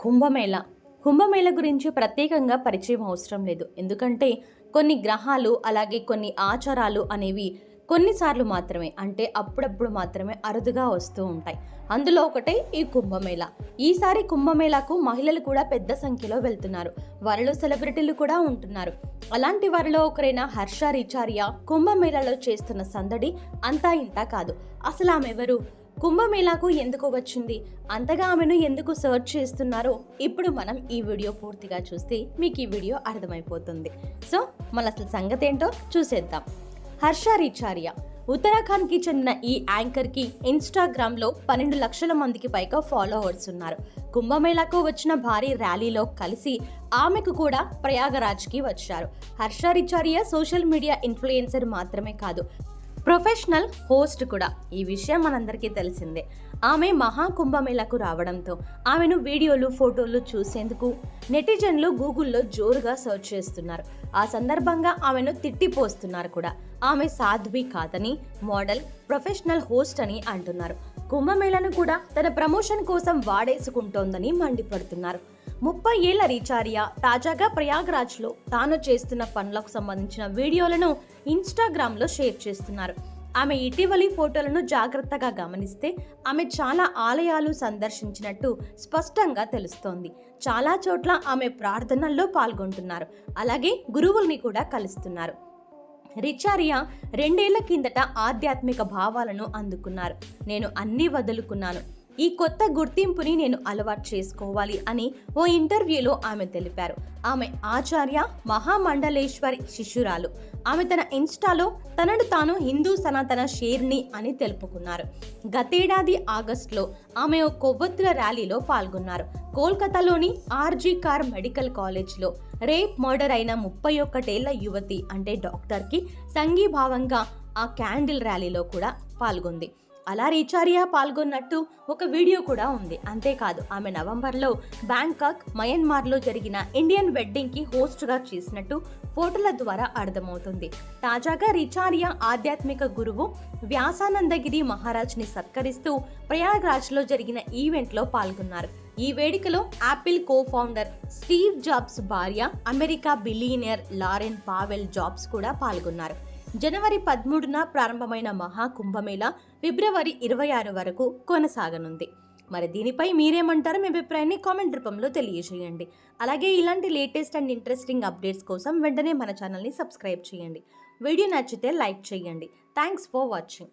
కుంభమేళ కుంభమేళ గురించి ప్రత్యేకంగా పరిచయం అవసరం లేదు. ఎందుకంటే కొన్ని గ్రహాలు అలాగే కొన్ని ఆచారాలు అనేవి కొన్నిసార్లు మాత్రమే, అంటే అప్పుడప్పుడు మాత్రమే అరుదుగా వస్తూ ఉంటాయి. అందులో ఒకటే ఈ కుంభమేళ. ఈసారి కుంభమేళకు మహిళలు కూడా పెద్ద సంఖ్యలో వెళ్తున్నారు. వారిలో సెలబ్రిటీలు కూడా ఉంటున్నారు. అలాంటి వారిలో ఒకరైన హర్ష రిచారియా కుంభమేళలో చేస్తున్న సందడి అంతా ఇంతా కాదు. అసలు ఆమె ఎవరు? కుంభమేళాకు ఎందుకు వచ్చింది? అంతగా ఆమెను ఎందుకు సర్చ్ చేస్తున్నారో ఇప్పుడు మనం ఈ వీడియో పూర్తిగా చూస్తే మీకు ఈ వీడియో అర్థమైపోతుంది. సో మన అసలు సంగతి ఏంటో చూసేద్దాం. హర్ష రిచారియా ఉత్తరాఖండ్కి చెందిన ఈ యాంకర్కి ఇన్స్టాగ్రామ్లో 12 లక్షల మందికి పైగా ఫాలోవర్స్ ఉన్నారు. కుంభమేళాకు వచ్చిన భారీ ర్యాలీలో కలిసి ఆమెకు కూడా ప్రయాగరాజ్కి వచ్చారు. హర్ష రిచారియా సోషల్ మీడియా ఇన్ఫ్లుయెన్సర్ మాత్రమే కాదు, ప్రొఫెషనల్ హోస్ట్ కూడా. ఈ విషయం మనందరికీ తెలిసిందే. ఆమె మహాకుంభమేళకు రావడంతో ఆమెను వీడియోలు ఫోటోలు చూసేందుకు నెటిజన్లు గూగుల్లో జోరుగా సర్చ్ చేస్తున్నారు. ఆ సందర్భంగా ఆమెను తిట్టిపోస్తున్నారు కూడా. ఆమె సాధ్వి కాదని, మోడల్, ప్రొఫెషనల్ హోస్ట్ అని అంటున్నారు. కుంభమేళను కూడా తన ప్రమోషన్ కోసం వాడేసుకుంటోందని మండిపడుతున్నారు. 30 ఏళ్ల రిచారియా తాజాగా ప్రయాగ్రాజ్లో తాను చేస్తున్న పనులకు సంబంధించిన వీడియోలను ఇన్స్టాగ్రామ్లో షేర్ చేస్తున్నారు. ఆమె ఇటీవలి ఫోటోలను జాగ్రత్తగా గమనిస్తే ఆమె చాలా ఆలయాలు సందర్శించినట్టు స్పష్టంగా తెలుస్తోంది. చాలా చోట్ల ఆమె ప్రార్థనల్లో పాల్గొంటున్నారు. అలాగే గురువుల్ని కూడా కలుస్తున్నారు. రిచారియా 2 ఏళ్ల కిందట ఆధ్యాత్మిక భావాలను అందుకున్నారు. నేను అన్నీ వదులుకున్నాను, ఈ కొత్త గుర్తింపుని నేను అలవాటు చేసుకోవాలి అని ఓ ఇంటర్వ్యూలో ఆమె తెలిపారు. ఆమె ఆచార్య మహామండలేశ్వరి శిష్యురాలు. ఆమె తన ఇన్స్టాలో తనను తాను హిందూ సనాతన షేర్ని అని తెలుపుకున్నారు. గతేడాది ఆగస్టులో ఆమె ఓ కొవ్వొత్తుల ర్యాలీలో పాల్గొన్నారు. కోల్కతాలోని ఆర్జీ కార్ మెడికల్ కాలేజ్లో రేప్ మర్డర్ అయిన 31 ఏళ్ల యువతి అంటే డాక్టర్కి సంఘీభావంగా ఆ క్యాండిల్ ర్యాలీలో కూడా పాల్గొంది. అలా రిచారియా పాల్గొన్నట్టు ఒక వీడియో కూడా ఉంది. అంతేకాదు, ఆమె నవంబర్లో బ్యాంకాక్, మయన్మార్లో జరిగిన ఇండియన్ వెడ్డింగ్కి హోస్ట్గా చేసినట్టు ఫోటోల ద్వారా అర్థమవుతుంది. తాజాగా రిచారియా ఆధ్యాత్మిక గురువు వ్యాసానందగిరి మహారాజ్ని సత్కరిస్తూ ప్రయాగ్రాజ్లో జరిగిన ఈవెంట్లో పాల్గొన్నారు. ఈ వేడుకలో Apple co founder Steve Jobs భార్య, America billionaire Laurene Powell Jobs కూడా పాల్గొన్నారు. జనవరి 13న ప్రారంభమైన మహాకుంభమేళ ఫిబ్రవరి 26 వరకు కొనసాగనుంది. మరి దీనిపై మీరేమంటారో మీ అభిప్రాయాన్ని కామెంట్ రూపంలో తెలియజేయండి. అలాగే ఇలాంటి లేటెస్ట్ అండ్ ఇంట్రెస్టింగ్ అప్డేట్స్ కోసం వెంటనే మన ఛానల్ని సబ్స్క్రైబ్ చేయండి. వీడియో నచ్చితే లైక్ చేయండి. Thanks for watching.